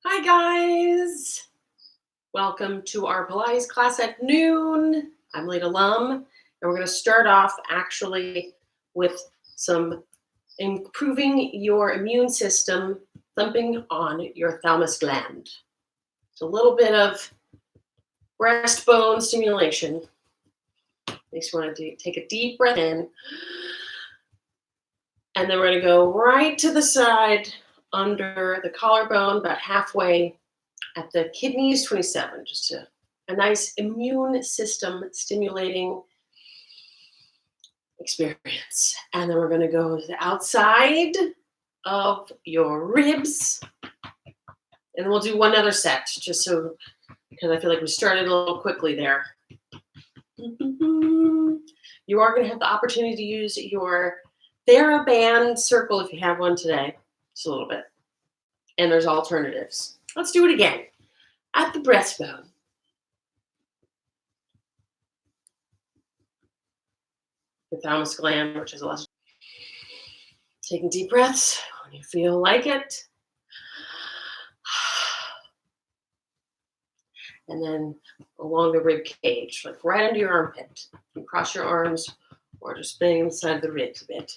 Hi guys, welcome to our Pilates class at noon. I'm Leda Lum, and we're going to start off actually with some improving your immune system, thumping on your thalamus gland. It's a little bit of breastbone stimulation. Makes you want to take a deep breath in, and then we're going to go right to the side under the collarbone, about halfway at the kidneys, 27, just a nice immune system stimulating experience. And then we're going to go to the outside of your ribs. And then we'll do one other set, just so, because I feel like we started a little quickly there. You are going to have the opportunity to use your TheraBand circle if you have one today. Just a little bit. And there's alternatives. Let's do it again. At the breastbone. The thalamus gland, which is a lot. Taking deep breaths when you feel like it. And then along the rib cage, like right under your armpit. You cross your arms or just bang the side of the ribs a bit.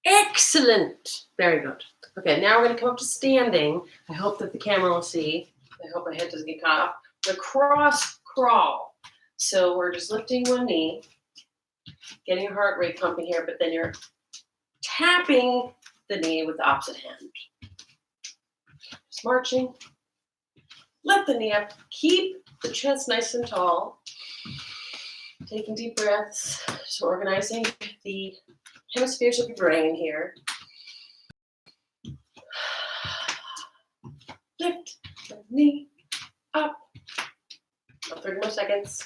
Excellent. Very good. Okay, now we're going to come up to standing. I hope that the camera will see. I hope my head doesn't get caught up. The cross crawl. So we're just lifting one knee, getting your heart rate pumping here, but then you're tapping the knee with the opposite hand. Just marching. Lift the knee up. Keep the chest nice and tall. Taking deep breaths. Just organizing the hemispheres of your brain here. Lift the knee up. About 30 more seconds.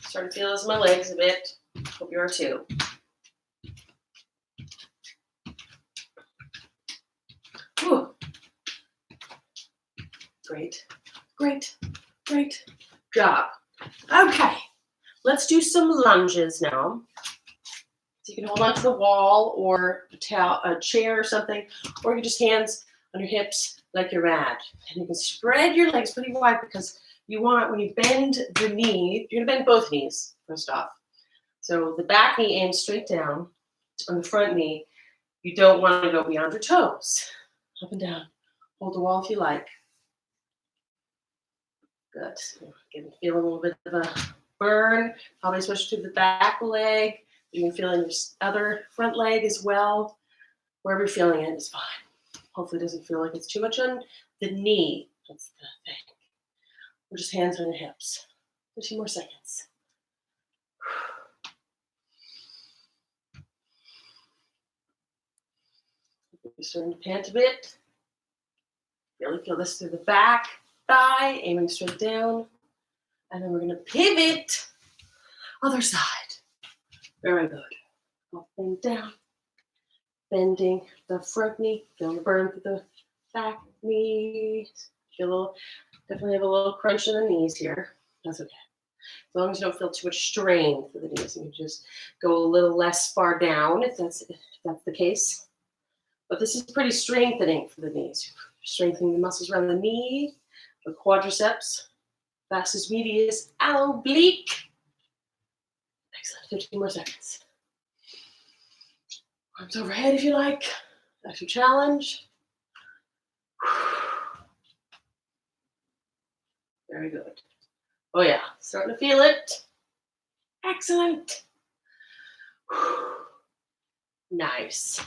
Starting to feel this in my legs a bit. Hope you are too. Whew. Great, great, great job. Okay, let's do some lunges now. So you can hold onto the wall or a chair or something, or you can just hands on your hips like you're mad. And you can spread your legs pretty wide because you want, when you bend the knee, you're gonna bend both knees first off. So the back knee aims straight down. On the front knee, you don't want to go beyond your toes. Up and down. Hold the wall if you like. Good. Feel a little bit of a burn. Probably switch to the back leg. You can feel in your other front leg as well. Wherever you're feeling it is fine. Hopefully it doesn't feel like it's too much on the knee. That's the thing. Or just hands on your hips. 2 more seconds. You're starting to pant a bit. Really feel this through the back thigh, aiming straight down. And then we're going to pivot. Other side. Very good. Up and down. Bending the front knee. Feel the burn through the back knee. Definitely have a little crunch in the knees here. That's okay. As long as you don't feel too much strain for the knees. You can just go a little less far down if that's the case. But this is pretty strengthening for the knees. Strengthening the muscles around the knee, the quadriceps, vastus medius, oblique. Excellent. 15 more seconds. Arms overhead if you like. That's your challenge. Very good. Oh yeah, starting to feel it. Excellent. Nice.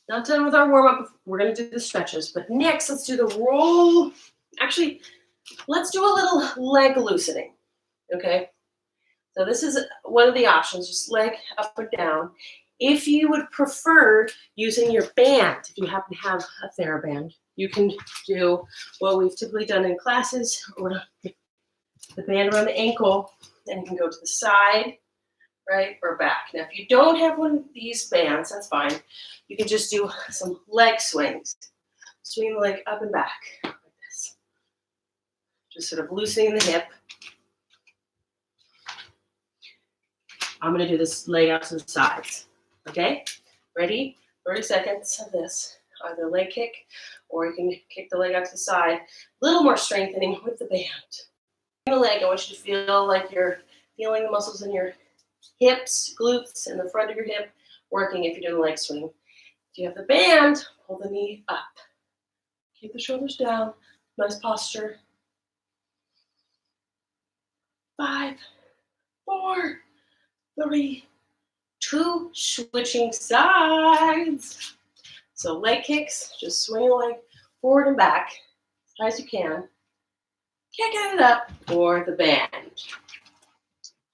Not done with our warm-up. We're going to do the stretches, but next let's do the roll. Actually, let's do a little leg loosening, okay? So this is one of the options, just leg up or down. If you would prefer using your band, if you happen to have a TheraBand, you can do what we've typically done in classes, or the band around the ankle, and you can go to the side right, or back. Now, if you don't have one of these bands, that's fine. You can just do some leg swings. Swing the leg up and back like this. Just sort of loosening the hip. I'm going to do this leg out to the sides. Okay? Ready? 30 seconds of this. Either leg kick, or you can kick the leg out to the side. A little more strengthening with the band. The leg, I want you to feel like you're feeling the muscles in your hips, glutes, and the front of your hip working if you're doing a leg swing. If you have the band, pull the knee up. Keep the shoulders down. Nice posture. 5, 4, 3, 2, switching sides. So leg kicks, just swing the leg forward and back as high as you can. Kicking it up for the band.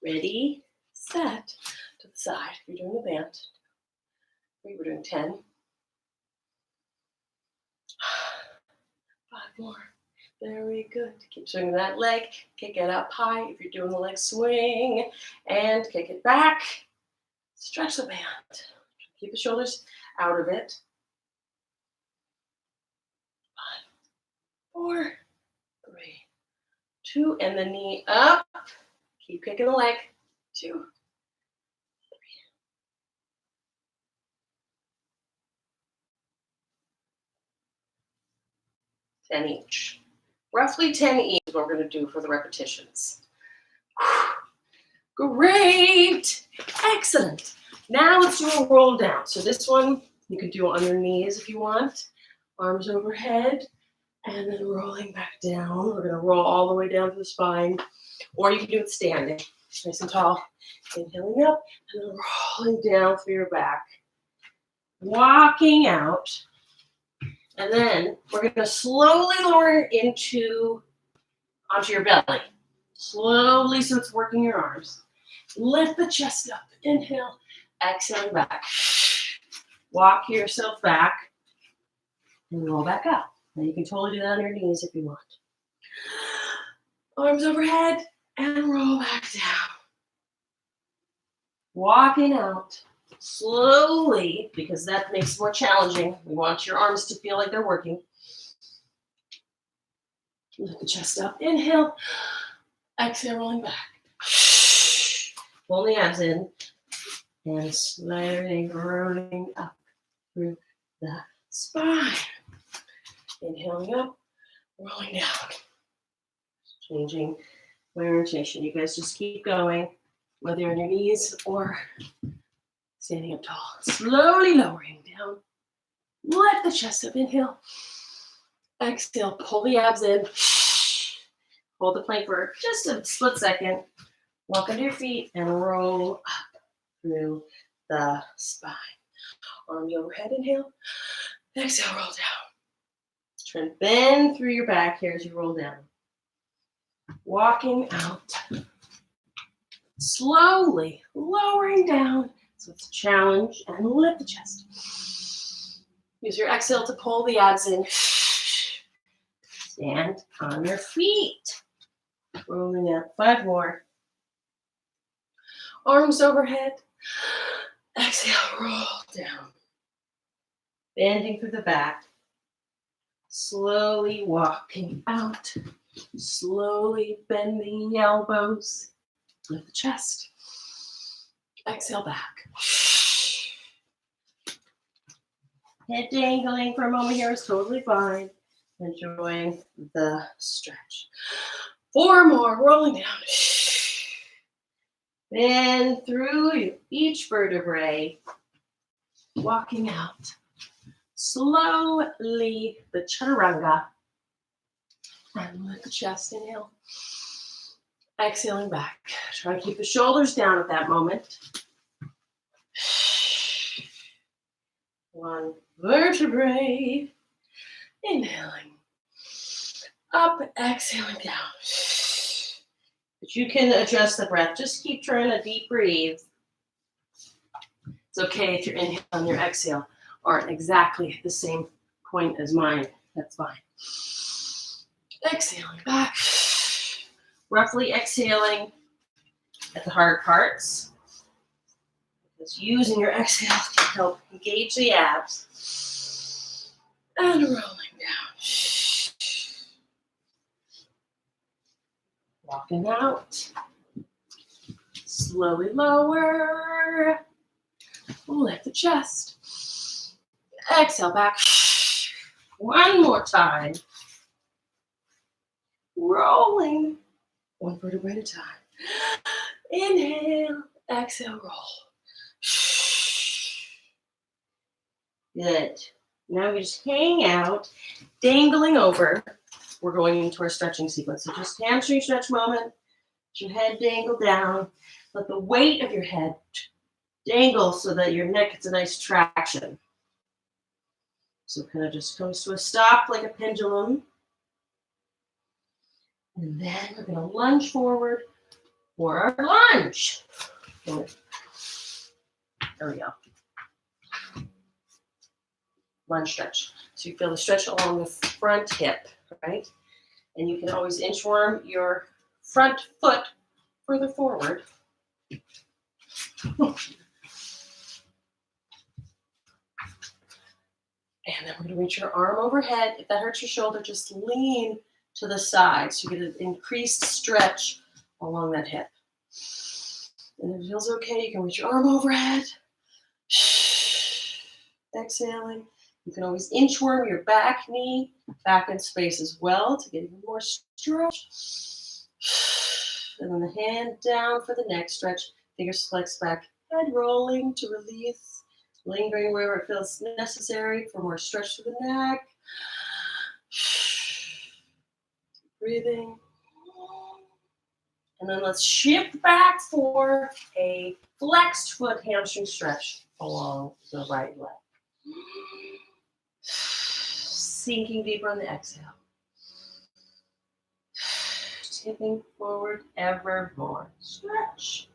Ready, set, to the side. If you're doing the band, we were doing 10. 5 more. Very good. Keep swinging that leg. Kick it up high if you're doing the leg swing. And kick it back. Stretch the band. Keep the shoulders out of it. 5, 4, 3, 2, and the knee up. Keep kicking the leg. 2, 3. 10 each. Roughly 10 each is what we're going to do for the repetitions. Great. Excellent. Now let's do a roll down. So this one you can do on your knees if you want. Arms overhead and then rolling back down. We're going to roll all the way down to the spine. Or you can do it standing. Nice and tall. Inhaling up and then rolling down through your back. Walking out. And then we're going to slowly lower onto your belly. Slowly, so it's working your arms. Lift the chest up. Inhale. Exhale back. Walk yourself back. And roll back up. Now you can totally do that on your knees if you want. Arms overhead. And roll back down. Walking out. Slowly, because that makes it more challenging. We want your arms to feel like they're working. Lift the chest up. Inhale. Exhale, rolling back. Pull the abs in. And slowly rolling up through the spine. Inhaling up, rolling down. Changing my orientation. You guys just keep going, whether you're on your knees or standing up tall. Slowly lowering down. Lift the chest up. Inhale. Exhale. Pull the abs in. Hold the plank for just a split second. Walk onto your feet and roll up through the spine. Arms overhead. Inhale. Exhale. Roll down. Try and bend through your back here as you roll down. Walking out. Slowly lowering down. So it's a challenge, and lift the chest. Use your exhale to pull the abs in. Stand on your feet. Rolling out. 5 more. Arms overhead. Exhale, roll down. Bending through the back. Slowly walking out. Slowly bending the elbows. Lift the chest. Exhale back. Head dangling for a moment here is totally fine. Enjoying the stretch. 4 more, rolling down. Bend through each vertebrae. Walking out. Slowly, the chaturanga. And lift the chest, inhale. Exhaling back. Try to keep the shoulders down at that moment. 1 vertebrae. Inhaling. Up, exhaling down. But you can adjust the breath. Just keep trying to deep breathe. It's okay if your inhale and your exhale aren't exactly at the same point as mine. That's fine. Exhaling back. Roughly exhaling at the hard parts. Just using your exhale to help engage the abs. And rolling down. Walking out. Slowly lower. Lift the chest. Exhale back. One more time. Rolling. One vertebrae at a time. Inhale. Exhale. Roll. Good. Now we just hang out, dangling over. We're going into our stretching sequence. So just hamstring stretch moment. Let your head dangle down. Let the weight of your head dangle so that your neck gets a nice traction. So kind of just comes to a stop like a pendulum. And then we're going to lunge forward for our lunge. There we go. Lunge stretch. So you feel the stretch along the front hip, right? And you can always inchworm your front foot further forward. And then we're going to reach your arm overhead. If that hurts your shoulder, just lean to the side so you get an increased stretch along that hip. And if it feels okay, you can reach your arm overhead. Exhaling. You can always inchworm your back knee back in space as well to get even more stretch. And then the hand down for the next stretch. Fingers flex back, head rolling to release. Lingering wherever it feels necessary for more stretch to the neck. Breathing. And then let's shift back for a flexed foot hamstring stretch along the right leg. Sinking deeper on the exhale. Tipping forward ever more. Stretch.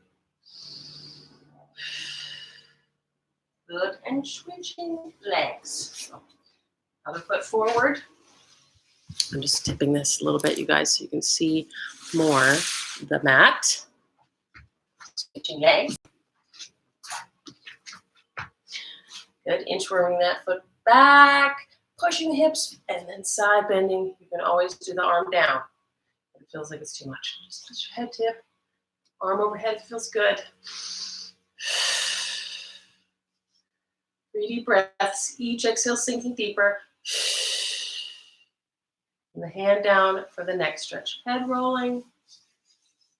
Good, and switching legs. So, other foot forward. I'm just tipping this a little bit, you guys, so you can see more the mat. Switching legs. Good, inchworming that foot back, pushing the hips, and then side bending. You can always do the arm down. If it feels like it's too much. Just let your head tip, arm overhead feels good. 3 deep breaths, each exhale sinking deeper. And the hand down for the next stretch. Head rolling,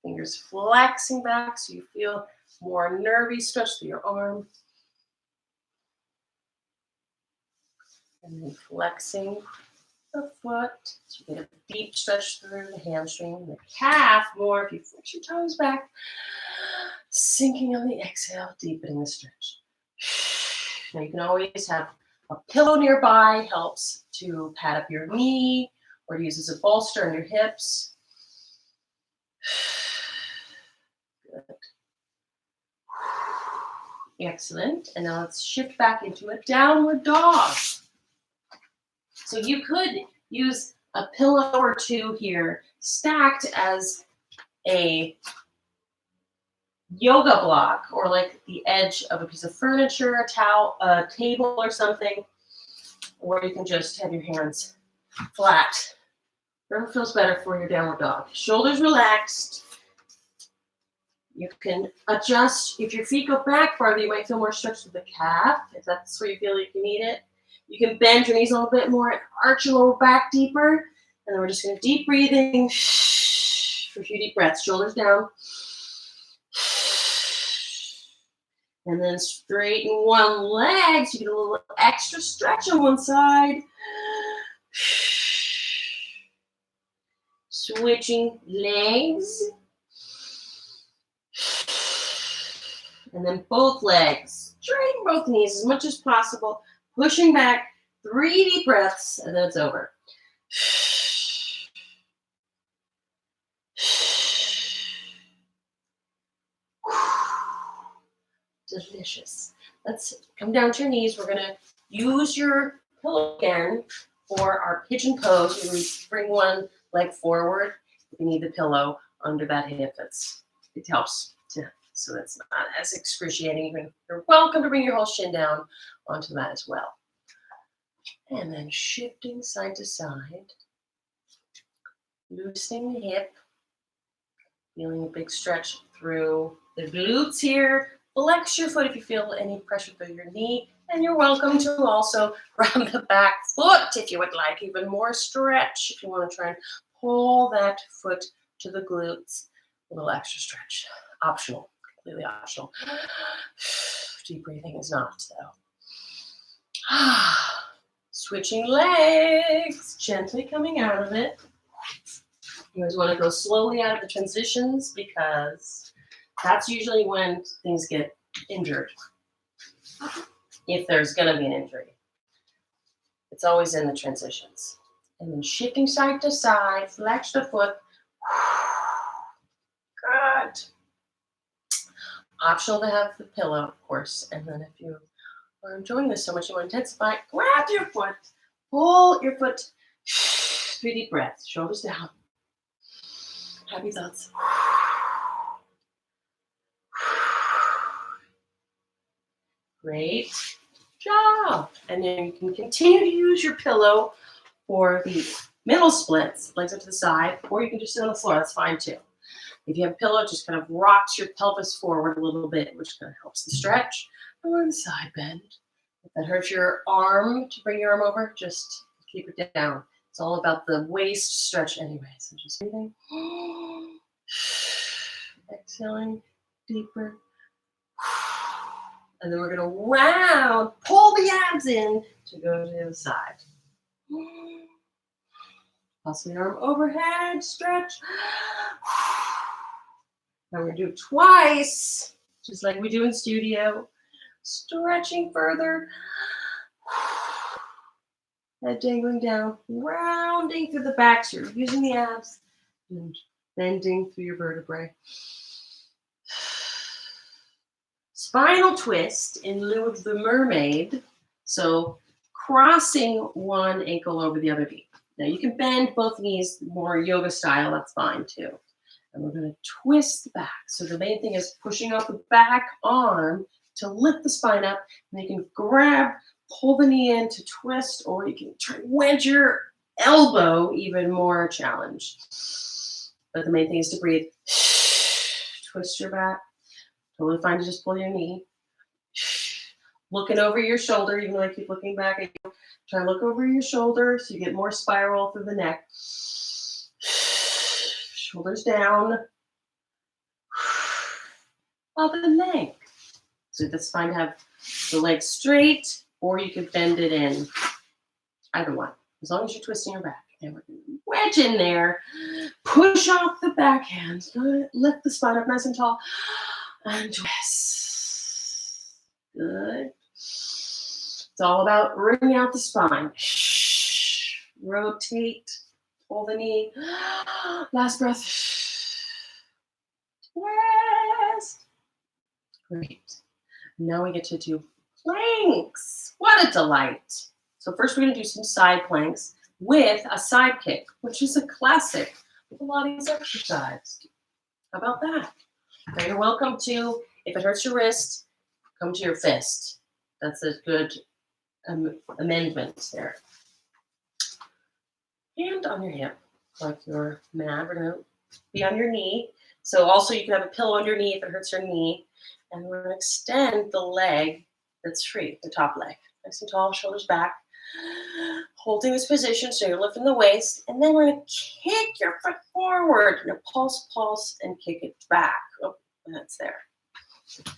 fingers flexing back so you feel more nervy stretch through your arm. And then flexing the foot so you get a deep stretch through the hamstring, the calf more if you flex your toes back. Sinking on the exhale, deepening the stretch. Now you can always have a pillow nearby, helps to pad up your knee or use as a bolster on your hips. Good. Excellent. And now let's shift back into a downward dog. So you could use a pillow or two here stacked as a yoga block or like the edge of a piece of furniture, a towel, a table or something, or you can just have your hands flat. Whatever feels better for your downward dog. Shoulders relaxed. You can adjust. If your feet go back farther, you might feel more stretch to the calf, if that's where you feel like you need it. You can bend your knees a little bit more and arch your lower back deeper. And then we're just going to deep breathing for a few deep breaths. Shoulders down. And then straighten one leg so you get a little extra stretch on one side. Switching legs. And then both legs. Straighten both knees as much as possible. Pushing back. 3 deep breaths, and then it's over. Delicious. Let's come down to your knees. We're going to use your pillow again for our pigeon pose. We bring one leg forward. If you need the pillow under that hip, it helps to so it's not as excruciating. You're welcome to bring your whole shin down onto the mat as well. And then shifting side to side, loosening the hip, feeling a big stretch through the glutes here. Flex your foot if you feel any pressure through your knee. And you're welcome to also run the back foot if you would like even more stretch. If you want to try and pull that foot to the glutes, a little extra stretch. Optional, completely optional. Deep breathing is not, though. Switching legs, gently coming out of it. You always want to go slowly out of the transitions because that's usually when things get injured. If there's going to be an injury, it's always in the transitions. And then shifting side to side, flex the foot. Good. Optional to have the pillow, of course. And then if you are enjoying this so much, you want to intensify, grab your foot, pull your foot. 3 deep breaths, shoulders down. Happy thoughts. Great job. And then you can continue to use your pillow for the middle splits, legs up to the side, or you can just sit on the floor. That's fine too. If you have a pillow, it just kind of rocks your pelvis forward a little bit, which kind of helps the stretch. Or the side bend. If that hurts your arm to bring your arm over, just keep it down. It's all about the waist stretch anyway. So just breathing. Exhaling deeper. And then we're going to round, pull the abs in to go to the other side. Toss the arm overhead, stretch. Now we're going to do it twice, just like we do in studio. Stretching further. Head dangling down, rounding through the back. So you're using the abs and bending through your vertebrae. Spinal twist in lieu of the mermaid. So crossing one ankle over the other knee. Now you can bend both knees more yoga style. That's fine too. And we're going to twist the back. So the main thing is pushing off the back arm to lift the spine up. And you can grab, pull the knee in to twist, or you can try and wedge your elbow, even more challenge. But the main thing is to breathe. Twist your back. Totally fine to just pull your knee. Looking over your shoulder, even though I keep looking back at you. Try and look over your shoulder so you get more spiral through the neck. Shoulders down. Up the neck. So that's fine to have the legs straight, or you can bend it in. Either one, as long as you're twisting your back. And we're going to wedge in there. Push off the backhand. Lift the spine up nice and tall. And twist. Good. It's all about wringing out the spine. Rotate. Pull the knee. Last breath. Twist. Great. Now we get to do planks. What a delight. So first we're going to do some side planks with a side kick, which is a classic Pilates exercise. How about that? Now you're welcome to, if it hurts your wrist, come to your fist. That's a good amendment there. Hand on your hip, like your mat. We're going to be on your knee. So also you can have a pillow on your knee if it hurts your knee. And we're going to extend the leg that's free, the top leg. Nice and tall, shoulders back. Holding this position so you're lifting the waist. And then we're going to kick your foot forward. Now pulse, pulse, and kick it back. Oh, that's there.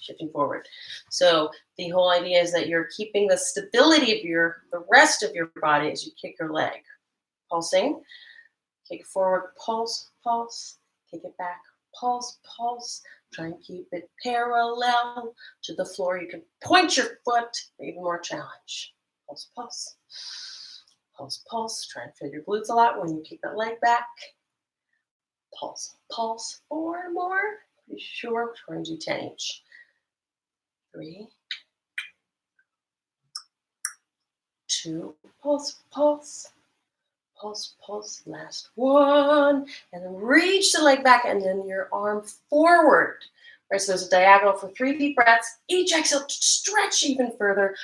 Shifting forward. So the whole idea is that you're keeping the stability of the rest of your body as you kick your leg. Pulsing. Kick it forward, pulse, pulse. Kick it back, pulse, pulse. Try and keep it parallel to the floor. You can point your foot, even more challenge. Pulse, pulse. Pulse, pulse. Try and feel your glutes a lot when you keep that leg back. Pulse, pulse. 4 more. Pretty sure we're going to do 10 each. 3, 2, pulse, pulse. Pulse, pulse, last 1. And then reach the leg back and then your arm forward. Right, so there's a diagonal for 3 deep breaths. Each exhale, stretch even further.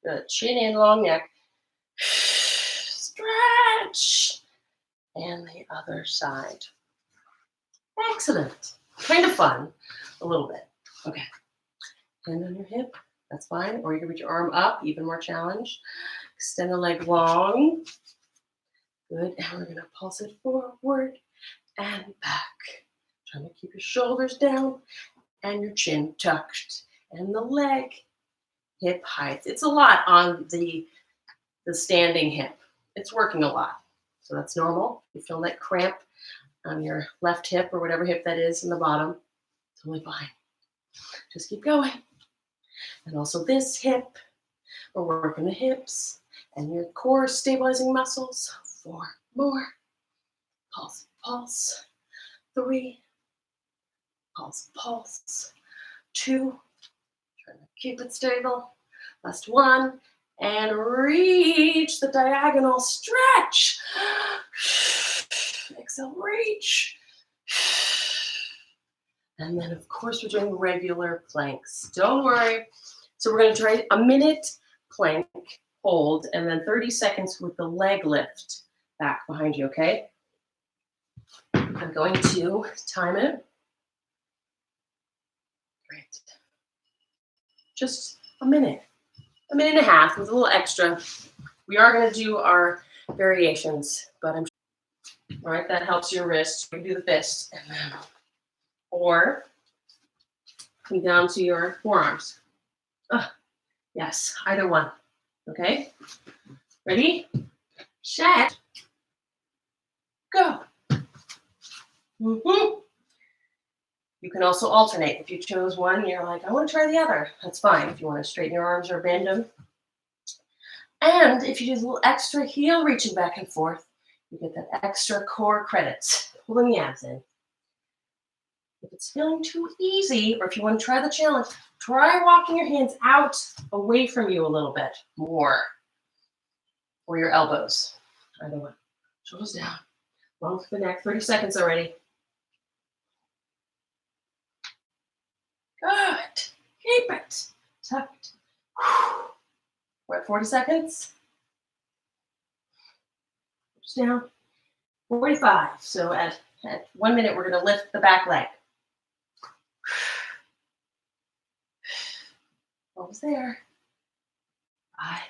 Good. Chin in, long neck. Stretch. And the other side. Excellent. Kind of fun. A little bit. Okay. Hand on your hip. That's fine. Or you can reach your arm up, even more challenge. Extend the leg long. Good. And we're going to pulse it forward and back. Trying to keep your shoulders down and your chin tucked. And the leg hip height. It's a lot on the standing hip. It's working a lot. So that's normal. You feel that cramp on your left hip or whatever hip that is in the bottom. Totally fine. Just keep going. And also this hip. We're working the hips and your core stabilizing muscles. 4 more. Pulse, pulse. 3. Pulse, pulse. 2. Trying to keep it stable. Last 1. And reach the diagonal. Stretch. Exhale, reach. And then, of course, we're doing regular planks. Don't worry. So we're going to try a minute plank, hold, and then 30 seconds with the leg lift back behind you, okay? I'm going to time it. Great. Just a minute and a half with a little extra. We are going to do our variations, but all right, that helps your wrist. We can do the fist, and then, or come down to your forearms. Yes, either one. Okay, ready, set, go. You can also alternate. If you chose one, you're like, I want to try the other. That's fine. If you want to straighten your arms or bend them. And if you do a little extra heel reaching back and forth, you get that extra core credits. Pulling the abs in. If it's feeling too easy, or if you want to try the challenge, try walking your hands out away from you a little bit more. Or your elbows. Either one. Shoulders down. Long through the neck. 30 seconds already. Good. Keep it. Tucked. We're at 40 seconds. Just down. 45. So at 1 minute, we're going to lift the back leg. Almost there. 5,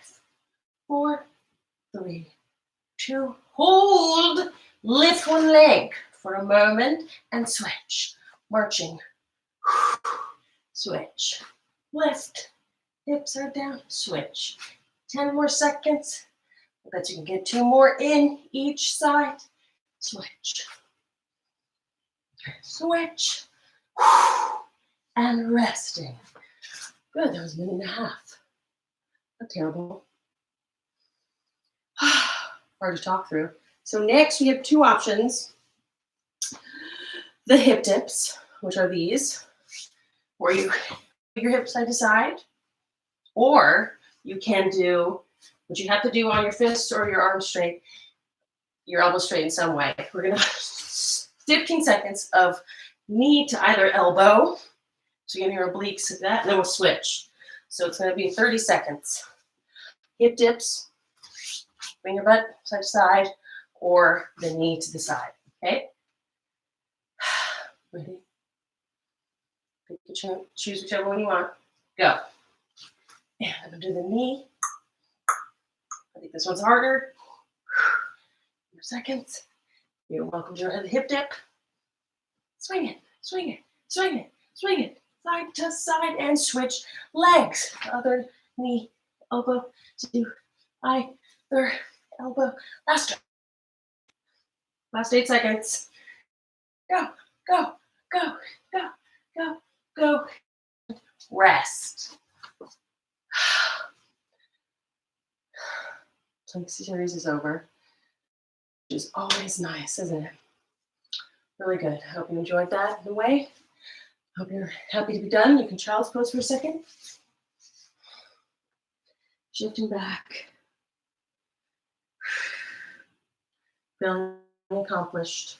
4, 3, 2. Hold. Lift one leg for a moment and switch. Marching. Switch. Lift. Hips are down. Switch. 10 more seconds. I bet you can get 2 more in each side. Switch. Switch. And resting. Good. That was a minute and a half. Not terrible. Hard to talk through. So next we have 2 options. The hip dips, which are these, where you put your hips side to side, or you can do what you have to do on your fists or your arms straight, your elbows straight in some way. We're going to 15 seconds of knee to either elbow. So you have your obliques like that, and then we'll switch. So it's going to be 30 seconds. Hip dips, bring your butt side to side, or the knee to the side. Okay? Ready? Choose whichever one you want. Go. And I'm going to do the knee. I think this one's harder. 4 seconds. You're welcome to the hip dip. Swing it, swing it, swing it, swing it. Side to side and switch legs. Other knee, elbow to either elbow. Last 8 seconds. Go, go, go, go, go, go. Rest. Plank series is over, which is always nice, isn't it? Really good. I hope you enjoyed that in a way. Hope you're happy to be done. You can child's pose for a second. Shifting back. Feeling accomplished.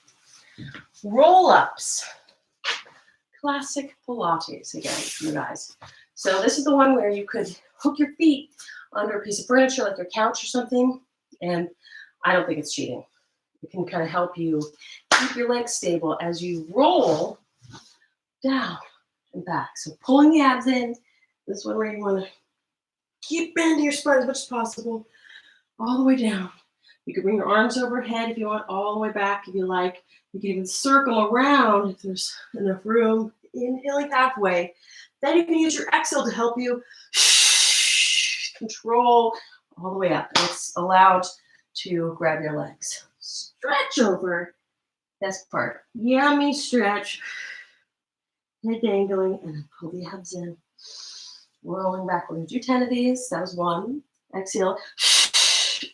Roll-ups. classic Pilates again, you guys. So this is the one where you could hook your feet under a piece of furniture like your couch or something, and I don't think it's cheating. It can kind of help you keep your legs stable as you roll down and back. So pulling the abs in, this one where you want to keep bending your spine as much as possible, all the way down. You can bring your arms overhead if you want, all the way back if you like. You can even circle around if there's enough room, inhaling halfway. Then you can use your exhale to help you control all the way up. It's allowed to grab your legs. Stretch over. Best part. Yummy stretch. Head dangling and then pull the abs in. Rolling back. We're going to do 10 of these. That was one. Exhale.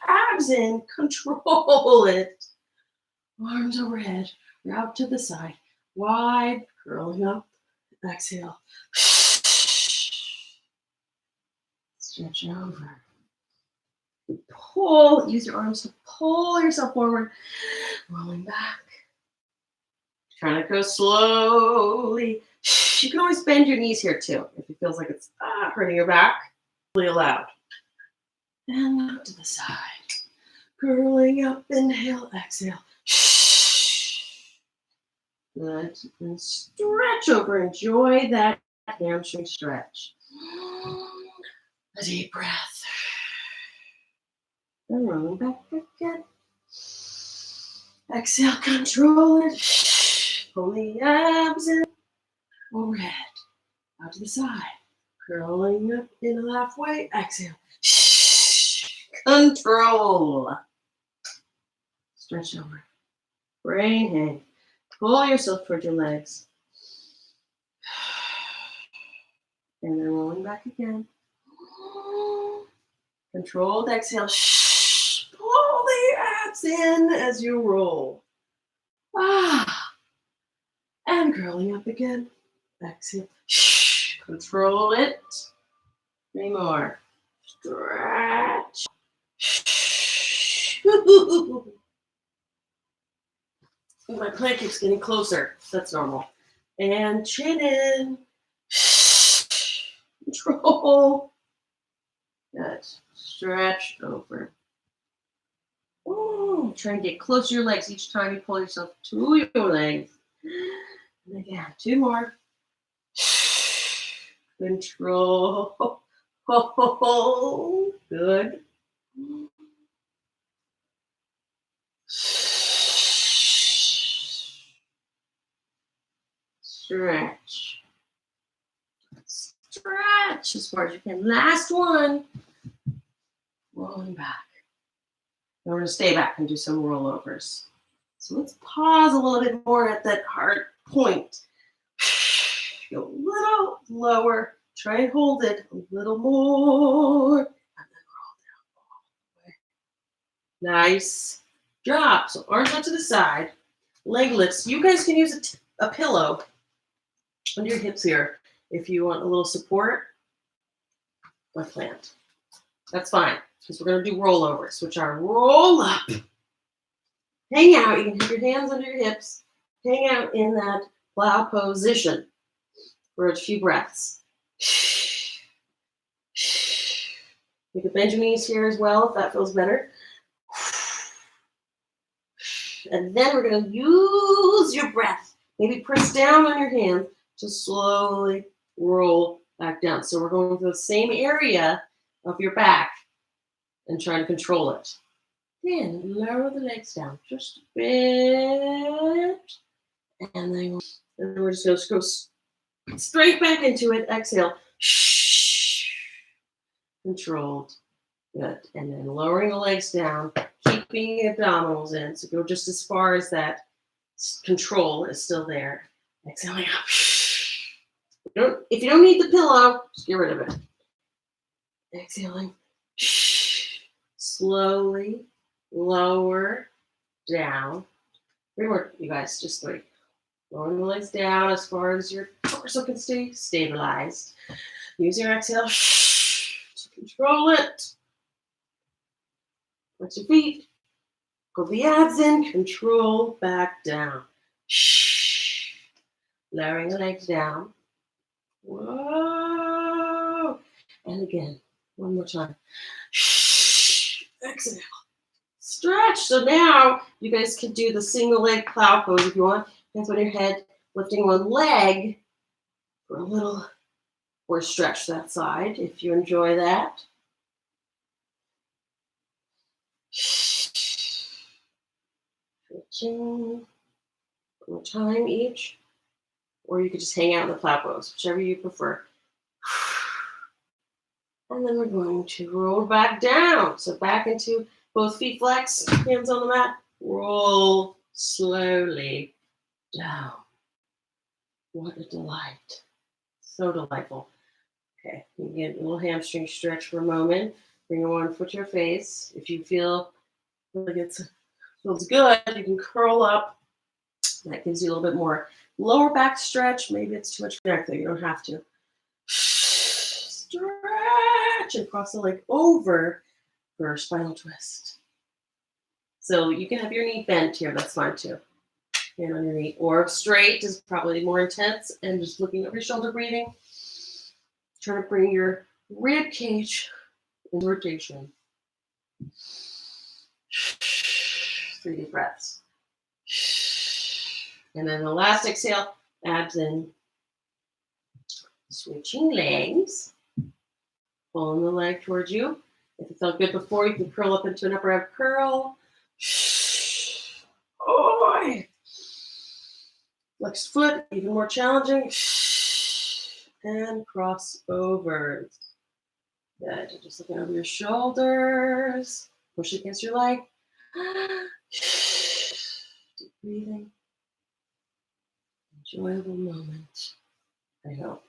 Abs in. Control it. Arms overhead. Route to the side. Wide. Curling up. Exhale. Stretch over. Pull. Use your arms to pull yourself forward. Rolling back. Trying to go slowly. You can always bend your knees here too if it feels like it's hurting your back. Really allowed. And out to the side. Curling up. Inhale. Exhale. Good. And stretch over. Enjoy that hamstring stretch. A deep breath. And rolling back again. Exhale. Control it. Pull the abs in. Overhead. Out to the side. Curling up. Inhale halfway. Exhale. Control. Stretch over. Brain hang. Pull yourself towards your legs. And then rolling back again. Controlled exhale. Pull the abs in as you roll. And curling up again. Exhale. Control it. 3 more. Stretch. My plank keeps getting closer. That's normal. And chin in. Control. Good. Stretch over. Ooh, try and get close to your legs each time you pull yourself to your legs. And again, 2 more. Control. Good. Stretch. Stretch as far as you can. Last one. Rolling back. Now we're going to stay back and do some rollovers. So let's pause a little bit more at that hard point. Go a little lower. Try and hold it a little more. And then roll down all the way. Nice job. So arms out to the side. Leg lifts. You guys can use a pillow under your hips here if you want a little support or plant. That's fine, because we're going to do rollovers, which are roll up, hang out. You can have your hands under your hips, hang out in that plow position for a few breaths. You can bend your knees here as well if that feels better. And then we're going to use your breath. Maybe press down on your hands to slowly roll back down. So we're going to the same area of your back and trying to control it. Then lower the legs down just a bit. And then we're just going to go straight back into it. Exhale. Controlled. Good. And then lowering the legs down, keeping the abdominals in. So go just as far as that control is still there. Exhaling up. If you don't need the pillow, just get rid of it. Exhaling. Slowly lower down. 3 more, you guys, just 3. Lowering the legs down as far as your torso can stay stabilized. Use your exhale to control it. Flex your feet. Pull the abs in. Control back down. Lowering the legs down. Whoa. And again, one more time. Exhale. Stretch. So now you guys can do the single leg plow pose if you want. Hands on your head, lifting one leg for a little or stretch that side if you enjoy that. Stretching. One more time each. Or you could just hang out in the plow pose, whichever you prefer. And then we're going to roll back down. So back into both feet flex, hands on the mat. Roll slowly down. What a delight. So delightful. Okay, you can get a little hamstring stretch for a moment. Bring your one foot to your face. If you feel like it feels good, you can curl up. That gives you a little bit more lower back stretch. Maybe it's too much neck there. You don't have to. Stretch and cross the leg over for a spinal twist. So you can have your knee bent here. That's fine too. Hand on your knee. Or straight is probably more intense. And just looking over your shoulder, breathing. Trying to bring your rib cage in rotation. 3 deep breaths. And then the last exhale, abs in. Switching legs. Pulling the leg towards you. If it felt good before, you can curl up into an upper ab curl. Oh, flex foot, even more challenging. And cross over. Good. Just looking over your shoulders. Push against your leg. Deep breathing. Enjoyable moment. I hope.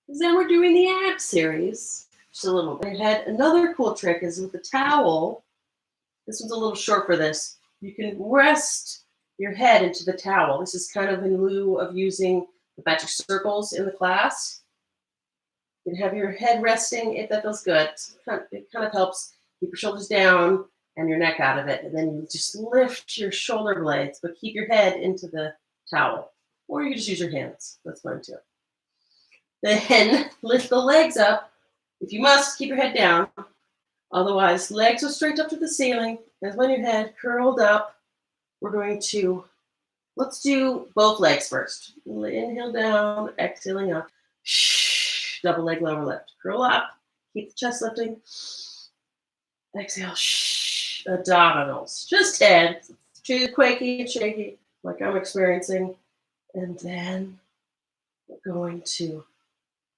Then we're doing the ab series. Just a little bit ahead. Another cool trick is with the towel. This one's a little short for this. You can rest your head into the towel. This is kind of in lieu of using the magic circles in the class. You can have your head resting if that feels good. It kind of helps keep your shoulders down and your neck out of it. And then you just lift your shoulder blades, but keep your head into the towel. Or you can just use your hands. That's fine too. Then lift the legs up. If you must, keep your head down. Otherwise, legs are straight up to the ceiling. Hands on your head, curled up. We're going to, let's do both legs first. Inhale down, exhaling up. Double leg, lower lift. Curl up. Keep the chest lifting. Exhale. Abdominals. Just head. Too quaky and shaky, like I'm experiencing. And then we're going to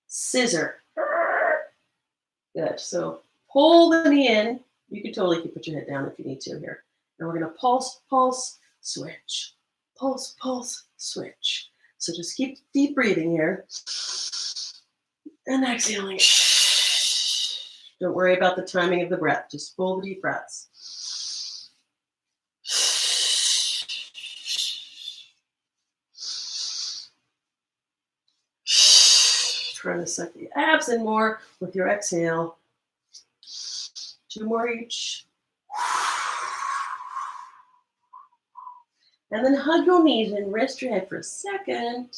scissor. Good. So pull the knee in. You can totally put your head down if you need to here. And we're going to pulse, pulse, switch. Pulse, pulse, switch. So just keep deep breathing here. And exhaling. Don't worry about the timing of the breath. Just full the deep breaths. Trying to suck the abs in more with your exhale. 2 more each. And then hug your knees and rest your head for a second.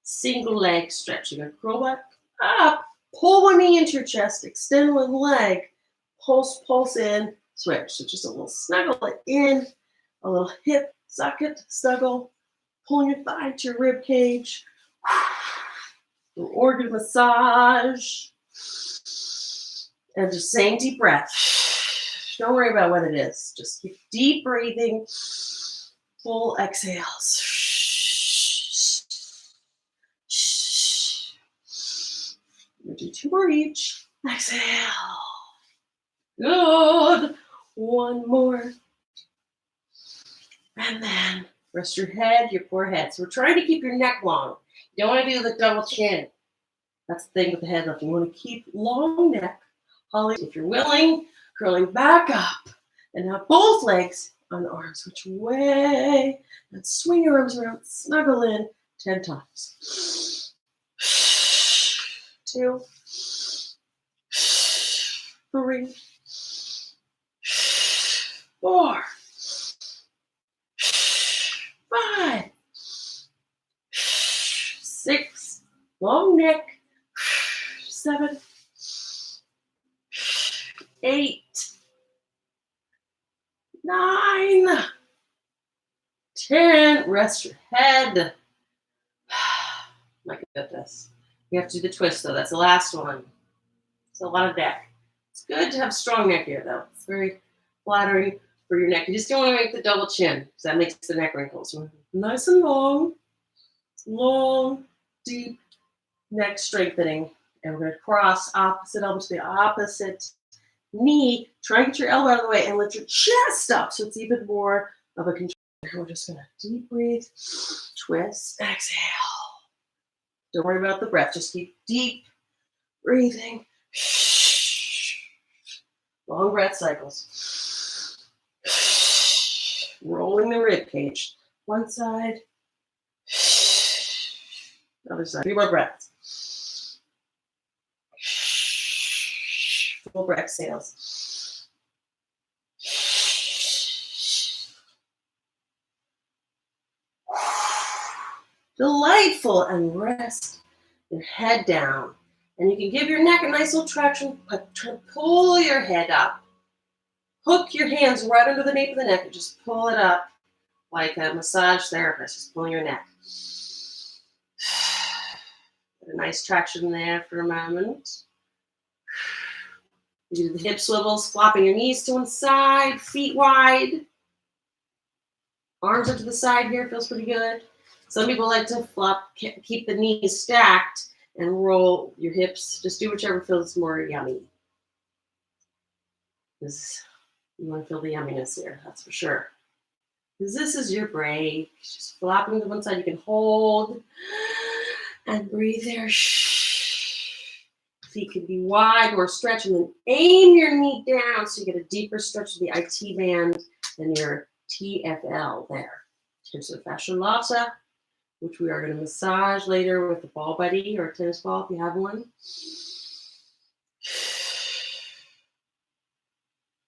Single leg stretch. You're going to curl back up. Pull one knee into your chest. Extend one leg. Pulse, pulse in. Switch. So just a little snuggle it in. A little hip socket snuggle. Pulling your thigh to your rib cage. Organ massage. And just same deep breath. Don't worry about what it is. Just keep deep breathing. Full exhales. We'll do 2 more each. Exhale. Good. 1 more. And then rest your head, your forehead. So we're trying to keep your neck long. You don't want to do the double chin. That's the thing with the head lift. You want to keep long neck. Holly, if you're willing, curling back up. And now both legs on the arms. Which way? And swing your arms around. Snuggle in 10 times. 2, 3, 4, 5, Long neck. 7, 8, 9, 10. Rest your head. My goodness. You have to do the twist, though. That's the last one. It's a lot of neck. It's good to have strong neck here, though. It's very flattering for your neck. You just don't want to make the double chin, because that makes the neck wrinkles. Nice and long. Long, deep neck strengthening. And we're going to cross opposite elbow to the opposite knee. Try and get your elbow out of the way and lift your chest up so it's even more of a control. We're just going to deep breathe, twist, exhale. Don't worry about the breath. Just keep deep breathing. Long breath cycles. Rolling the rib cage. One side. Other side. 3 more breaths. Full breath exhales. Delightful. And rest your head down. And you can give your neck a nice little traction. Pull your head up. Hook your hands right under the nape of the neck and just pull it up like a massage therapist, just pulling your neck. Get a nice traction there for a moment. You do the hip swivels, flopping your knees to one side, feet wide. Arms up to the side here, feels pretty good. Some people like to flop, keep the knees stacked and roll your hips. Just do whichever feels more yummy. Because you want to feel the yumminess here, that's for sure. Because this is your break. Just flopping to one side. You can hold and breathe there. Feet can be wide or stretch, and then aim your knee down so you get a deeper stretch of the IT band and your TFL there. Here's the fascia lata, which we are going to massage later with a ball buddy or a tennis ball if you have one.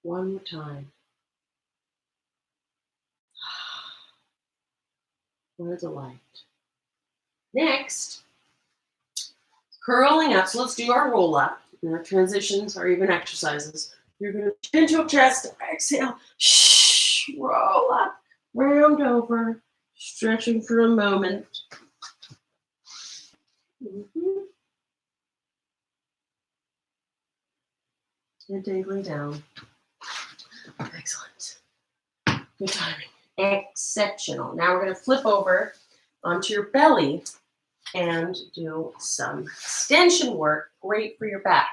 One more time. What a delight. Next, curling up. So let's do our roll up. And our transitions or even exercises. You're going to chin to chest, exhale, roll up, round over, stretching for a moment. And dangling down. Excellent. Good timing. Exceptional. Now we're going to flip over onto your belly and do some extension work. Great for your back.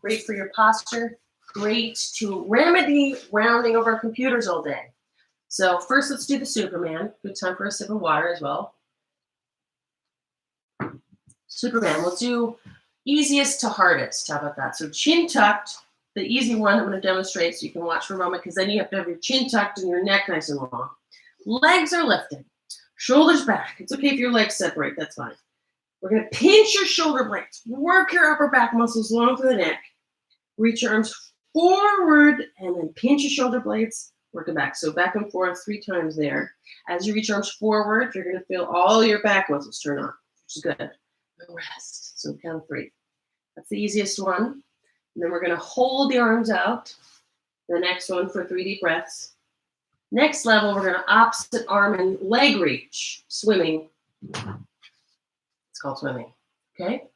Great for your posture. Great to remedy rounding over computers all day. So first, let's do the Superman. Good time for a sip of water as well. Superman. Let's do easiest to hardest. How about that? So chin tucked. The easy one I'm going to demonstrate so you can watch for a moment, because then you have to have your chin tucked and your neck nice and long. Legs are lifted. Shoulders back. It's okay if your legs separate. That's fine. We're going to pinch your shoulder blades. Work your upper back muscles long through the neck. Reach your arms forward and then pinch your shoulder blades. Work it back. So back and forth 3 times there. As you reach your arms forward, you're going to feel all your back muscles turn on, which is good. And rest. So count 3. That's the easiest one. And then we're going to hold the arms out. The next one for 3 deep breaths. Next level, we're going to opposite arm and leg reach. Swimming. It's called swimming. Okay?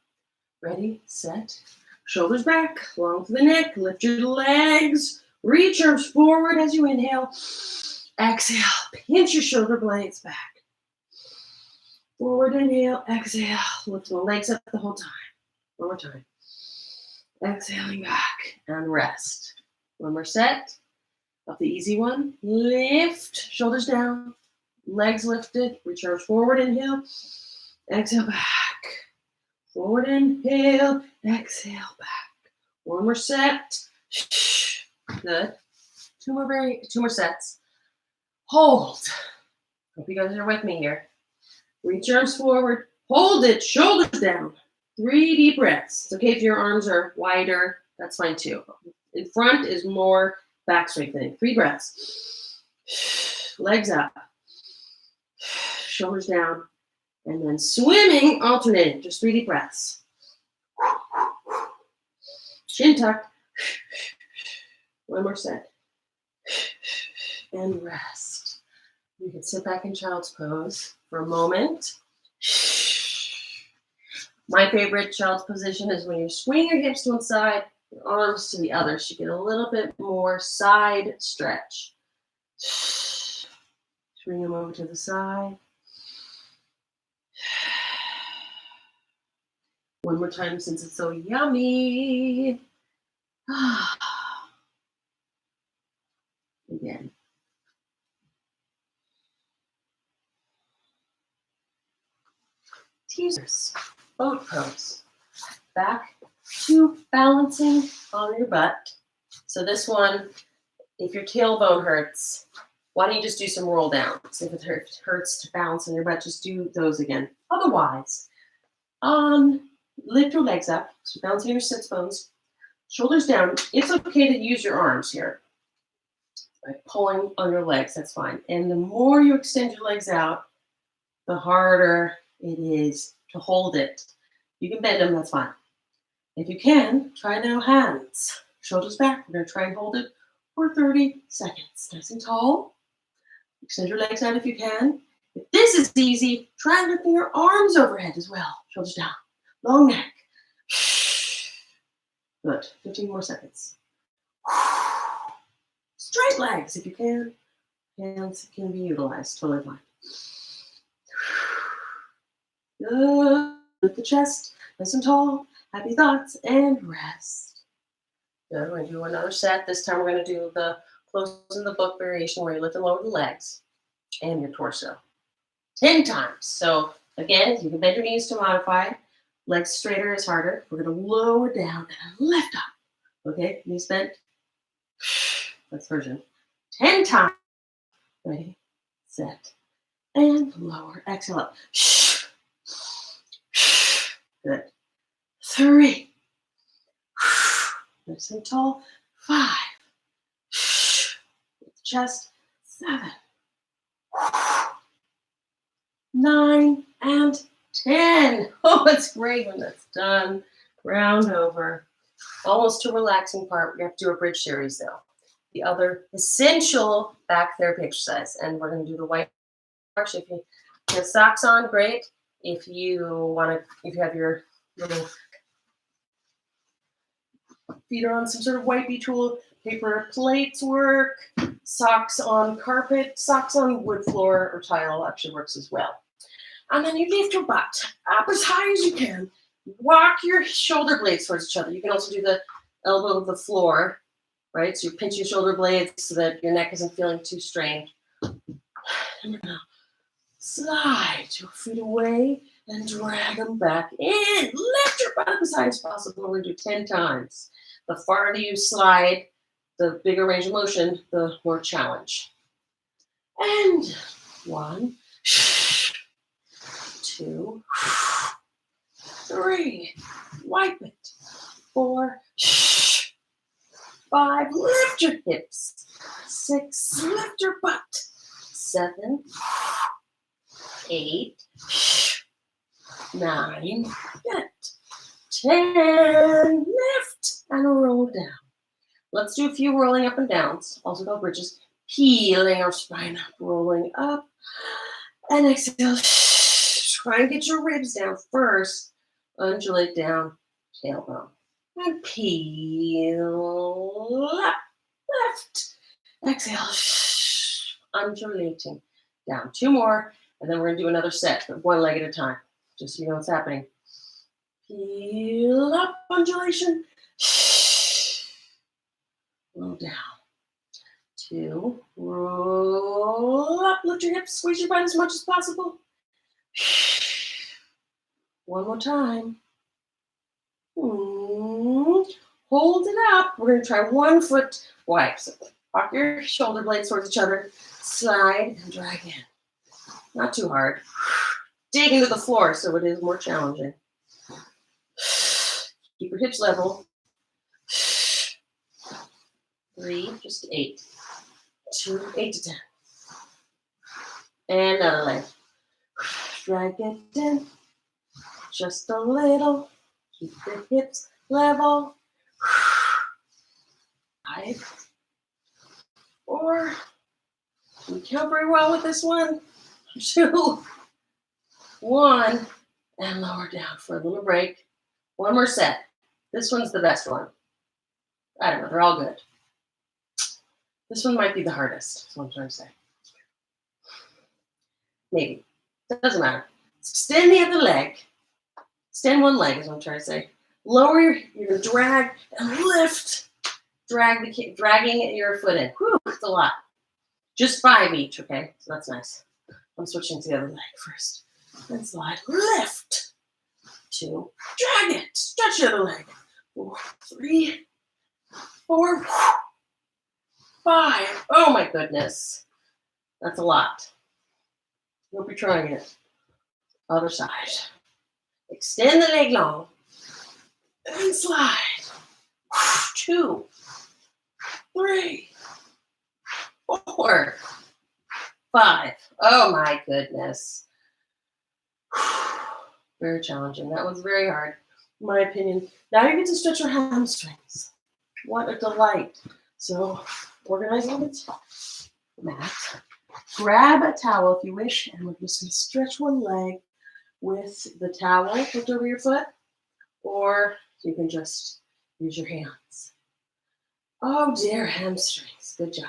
Ready, set. Shoulders back, long to the neck. Lift your legs. Reach arms forward as you inhale. Exhale. Pinch your shoulder blades back. Forward inhale. Exhale. Lift the legs up the whole time. One more time. Exhaling back and rest. One more set of the easy one. Lift, shoulders down, legs lifted, reach arms forward, inhale, exhale back. Forward inhale, exhale back. One more set. Good. Two more sets. Hold. Hope you guys are with me here. Reach arms forward, hold it, shoulders down. 3 deep breaths. It's okay if your arms are wider, that's fine too. In front is more back strengthening. 3 breaths. Legs up. Shoulders down. And then swimming, alternating, just 3 deep breaths. Chin tuck. One more set. And rest. You can sit back in child's pose for a moment. My favorite child's position is when you swing your hips to one side, your arms to the other. So you get a little bit more side stretch. Swing them over to the side. One more time since it's so yummy. Again. Teasers. Boat pose. Back to balancing on your butt. So this one, if your tailbone hurts, why don't you just do some roll downs? If it hurts to balance on your butt, just do those again. Otherwise, lift your legs up. So balancing your sits bones. Shoulders down. It's okay to use your arms here. By pulling on your legs, that's fine. And the more you extend your legs out, the harder it is to hold it. You can bend them, that's fine. If you can, try now hands. Shoulders back. We're going to try and hold it for 30 seconds. Nice and tall. Extend your legs out if you can. If this is easy, try lifting your arms overhead as well. Shoulders down. Long neck. Good. 15 more seconds. Straight legs if you can. Hands can be utilized. Totally fine. Good. Lift the chest. Nice and tall. Happy thoughts and rest. Good. We're going to do another set. This time we're going to do the close in the book variation where you lift and lower the legs and your torso 10 times. So again, you can bend your knees to modify. Legs straighter is harder. We're going to lower down and lift up. Okay, knees bent. That's version. 10 times. Ready, set, and lower. Exhale up. Good. 3. Nice and tall. 5. Chest. 7. 9 and 10. Oh, it's great when that's done. Round over. Almost to a relaxing part. We have to do a bridge series though. The other essential back therapy exercise. And we're going to do the white march. If you have socks on, great. If you have your little feet are on some sort of white beach wool, paper plates work, socks on carpet, socks on wood floor or tile actually works as well. And then you lift your butt up as high as you can. Walk your shoulder blades towards each other. You can also do the elbow of the floor, right? So you pinch your shoulder blades so that your neck isn't feeling too strained. And we're gonna slide your feet away and drag them back in. Lift your butt up as high as possible. We're gonna do 10 times. The farther you slide, the bigger range of motion, the more challenge. And 1, 2, 3, wipe it. 4, 5, lift your hips. 6, lift your butt. 7, 8, 9, good. 10, lift and roll down. Let's do a few rolling up and downs, also called bridges. Peeling our spine up, rolling up. And exhale. Try and get your ribs down first. Undulate down, tailbone. And peel up, left. Exhale. Undulating down. 2 more. And then we're going to do another set, but 1 leg at a time. Just so you know what's happening. Peel up, undulation. Roll down. 2. Roll up, lift your hips, squeeze your butt as much as possible. 1 more time. Hold it up. We're going to try 1 foot wipes. Walk your shoulder blades towards each other. Slide and drag in. Not too hard. Dig into the floor so it is more challenging. Keep your hips level. 3, just 8. 2, 8 to 10. And another leg. Drag it in just a little. Keep the hips level. 5, 4. We count very well with this one. 2, 1, and lower down for a little break. One more set. This one's the best one. I don't know, they're all good. This one might be the hardest, is what I'm trying to say. Maybe. It doesn't matter. Extend the other leg. Extend one leg is what I'm trying to say. Lower you're going to drag and lift. Dragging your foot in. Whew, it's a lot. Just 5 each, okay? So that's nice. I'm switching to the other leg first. And slide. Lift. 2. Drag it. Stretch the other leg. 4, 3, 4, 5. Oh my goodness. That's a lot. Hope you're trying it. Other side. Extend the leg long. And slide. 2, 3, 4, 5. Oh my goodness. Very challenging. That was very hard, in my opinion. Now you get to stretch your hamstrings. What a delight. So organizing the mat. Grab a towel if you wish, and we're just going to stretch one leg with the towel hooked over your foot, or you can just use your hands. Oh dear, hamstrings. Good job.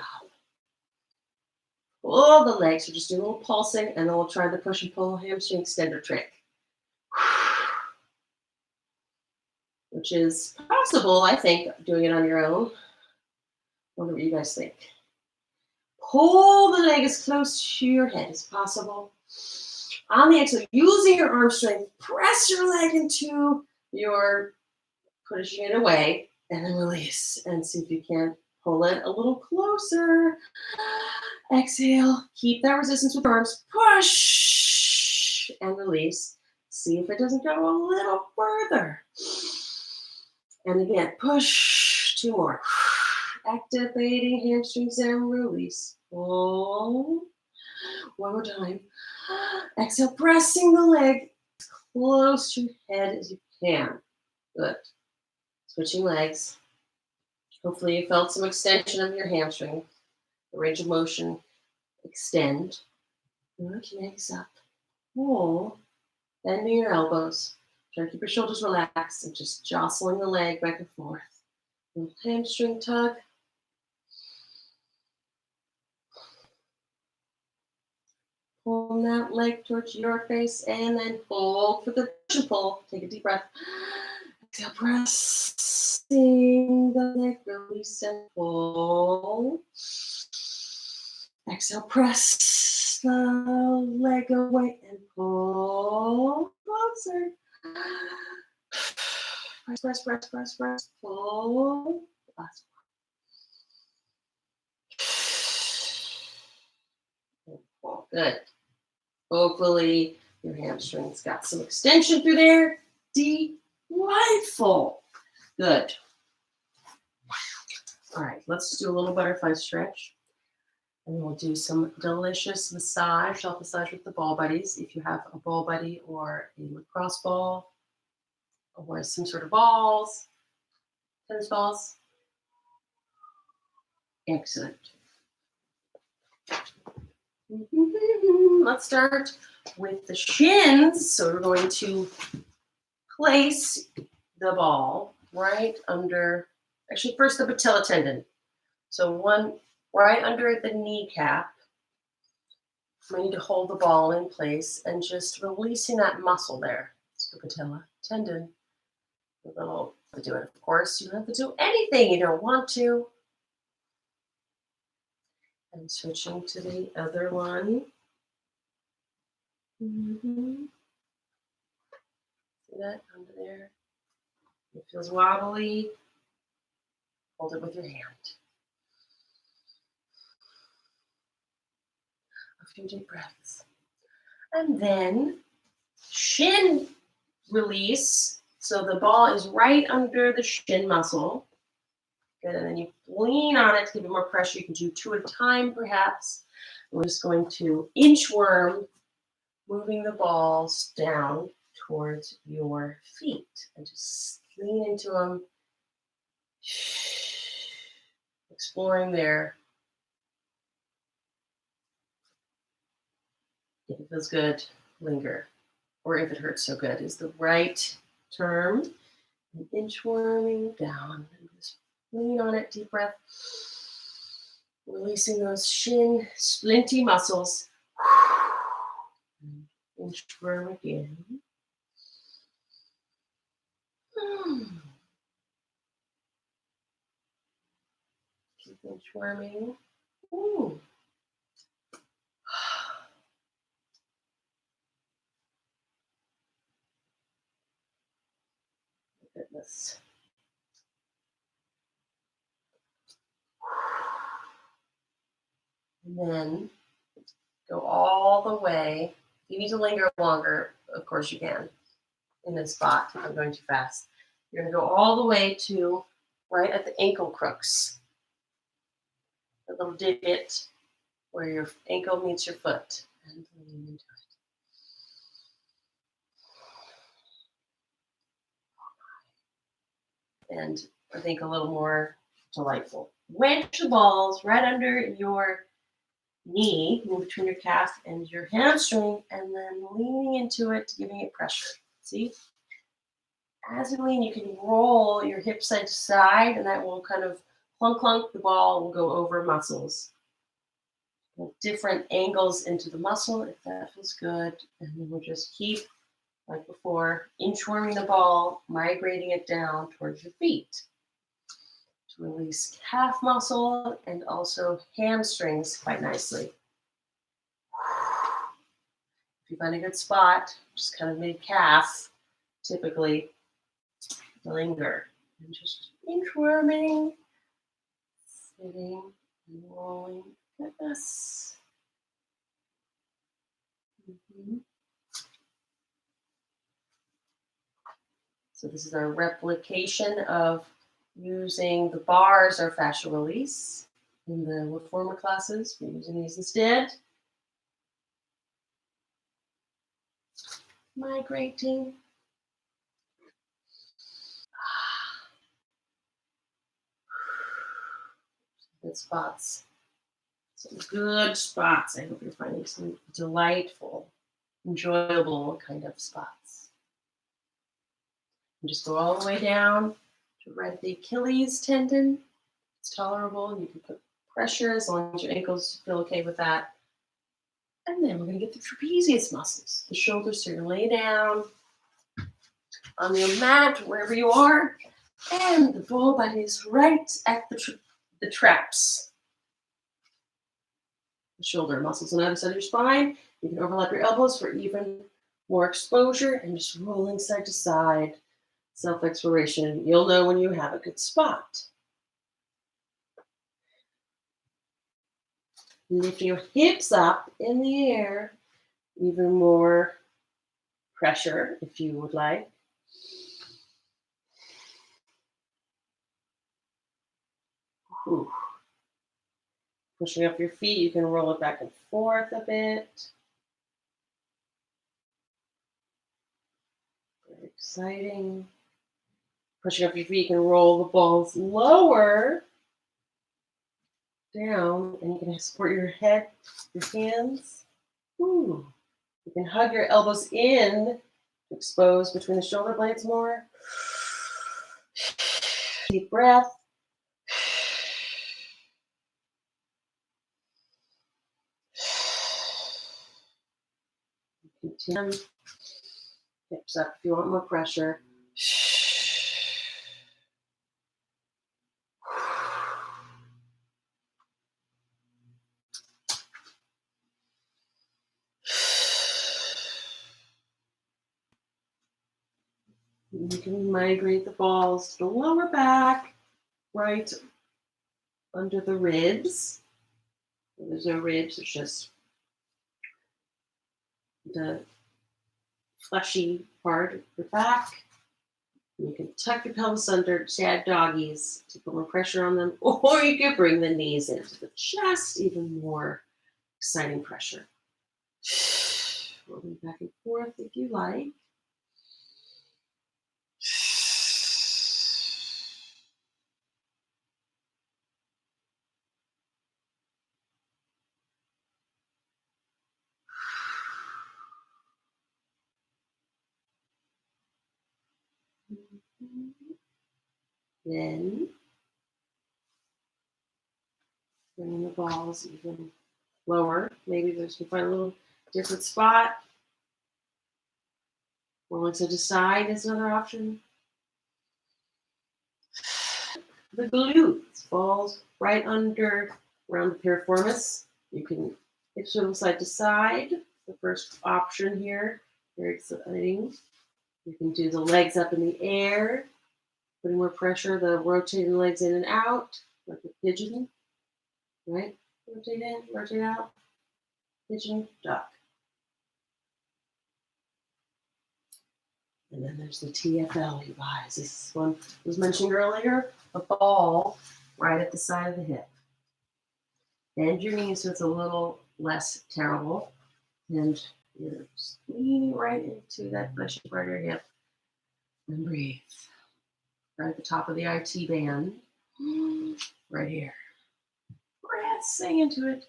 Pull the legs. So just do a little pulsing, and then we'll try the push and pull hamstring extender trick, which is possible, I think, doing it on your own. Wonder what you guys think. Pull the leg as close to your head as possible. On the exhale, using your arm strength, press your leg into your, pushing it away, and then release. And see if you can pull it a little closer. Exhale, keep that resistance with arms. Push and release. See if it doesn't go a little further. And again, push. 2 more. Activating hamstrings and release. Pull. One more time. Exhale, pressing the leg as close to your head as you can. Good. Switching legs. Hopefully you felt some extension of your hamstring. The range of motion. Extend. Good. Legs up. Pull. Bending your elbows. Try to keep your shoulders relaxed and just jostling the leg back and forth. Little hamstring tug. Pull that leg towards your face and then pull for the push and pull. Take a deep breath. Exhale, pressing the leg, release and pull. Exhale, press the leg away and pull closer. Press, press, press, press, pull. Last one. Pull. Good. Hopefully your hamstrings got some extension through there. Delightful. Good. All right, let's do a little butterfly stretch. And we'll do some delicious massage, self-massage with the ball buddies. If you have a ball buddy or a lacrosse ball or some sort of balls, tennis balls. Excellent. Let's start with the shins. So we're going to place the ball right under, actually first the patella tendon. So one right under the kneecap. We need to hold the ball in place and just releasing that muscle there. It's the patella tendon. A little to do it. Of course, you don't have to do anything you don't want to. And switching to the other one. See that under there? It feels wobbly. Hold it with your hand. A few deep breaths. And then shin release. So the ball is right under the shin muscle. Good. And then you lean on it to give it more pressure. You can do 2 at a time, perhaps. We're just going to inchworm moving the balls down towards your feet and just lean into them, exploring there. If it feels good, linger. Or if it hurts so good is the right term. And inchworming down. And just lean on it, deep breath. Releasing those shin splinty muscles. Inchworm again. Keep inchworming. Ooh. Goodness. And then go all the way. If you need to linger longer, of course you can in this spot. If I'm going too fast. You're going to go all the way to right at the ankle crooks. A little divot where your ankle meets your foot. And lean into it. And I think a little more delightful. Wedge the balls right under your knee, in between your calf and your hamstring, and then leaning into it, giving it pressure. See? As you lean, you can roll your hips side to side, and that will kind of clunk, clunk. The ball will go over muscles. Different angles into the muscle, if that feels good. And then we'll just keep, like before, inchworming the ball, migrating it down towards your feet. To release calf muscle and also hamstrings quite nicely. If you find a good spot, just kind of mid-calf, typically, linger. And just inchworming, sitting and rolling. Goodness. So this is our replication of using the bars or fascial release in the reformer classes. We're using these instead. Migrating. Good spots. Some good spots. I hope you're finding some delightful, enjoyable kind of spots. And just go all the way down to right at the Achilles tendon. It's tolerable, and you can put pressure as long as your ankles feel okay with that. And then we're going to get the trapezius muscles. The shoulders, so you're going to lay down on your mat, wherever you are, and the full body is right at the traps. The shoulder muscles on the other side of your spine. You can overlap your elbows for even more exposure and just rolling side to side. Self-exploration. You'll know when you have a good spot. Lift your hips up in the air. Even more pressure if you would like. Ooh. Pushing up your feet, you can roll it back and forth a bit. Very exciting. Pushing up your feet, you can roll the balls lower down, and you can support your head, your hands. Ooh. You can hug your elbows in, expose between the shoulder blades more. Deep breath. Continue. Hips up if you want more pressure. You can migrate the balls to the lower back, right under the ribs. There's no ribs, it's just the fleshy part of your back. You can tuck your pelvis under, sad doggies to put more pressure on them, or you can bring the knees into the chest, even more exciting pressure. Rolling forth if you like. Then bringing the balls even lower. Maybe there's you find a little different spot. Rolling to the side is another option. The glutes falls right under around the piriformis. You can hip swivel side to side. The first option here. Very exciting. You can do the legs up in the air, putting more pressure, the rotating legs in and out, like a pigeon, right? Rotate in, rotate out, pigeon, duck. And then there's the TFL, you guys. This one was mentioned earlier, a ball right at the side of the hip. Bend your knees so it's a little less terrible. And you're just leaning right into that fleshy part of your hip. And breathe. Right at the top of the IT band. Right here. Breath, sing into it.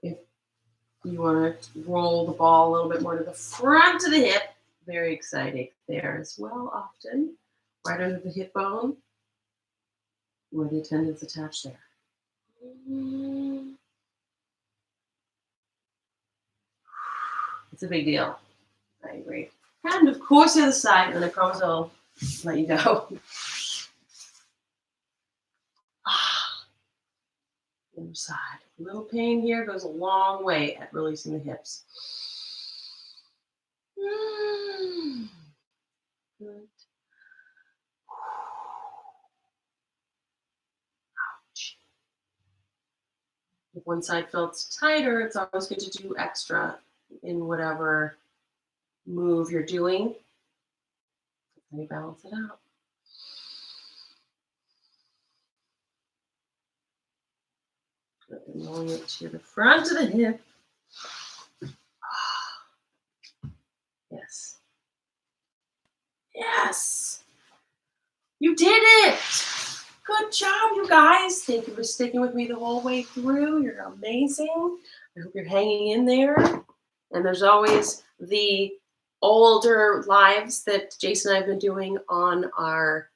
If you want to roll the ball a little bit more to the front of the hip, very exciting there as well, often. Right under the hip bone, where the tendons attach there. It's a big deal. I agree. And of course, the other side, and I promise I'll let you go. The other side. A little pain here goes a long way at releasing the hips. Good. Ouch. If one side feels tighter, it's always good to do extra in whatever move you're doing. Let me balance it out. Good. And rolling it to the front of the hip. Yes. Yes. You did it. Good job, you guys. Thank you for sticking with me the whole way through. You're amazing. I hope you're hanging in there. And there's always the older lives that Jason and I have been doing on our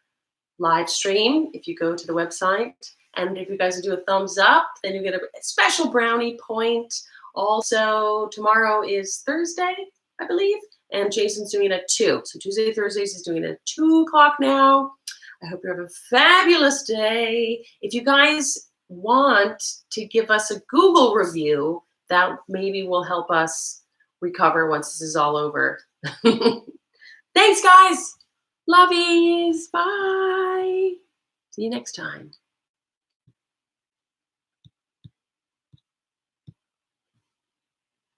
live stream. If you go to the website, and if you guys do a thumbs up, then you get a special brownie point. Also, tomorrow is Thursday, I believe, and Jason's doing it at 2. So Tuesday, Thursdays, he's doing it at 2 o'clock now. I hope you have a fabulous day. If you guys want to give us a Google review, that maybe will help us recover once this is all over. Thanks, guys. Lovies. Bye. See you next time.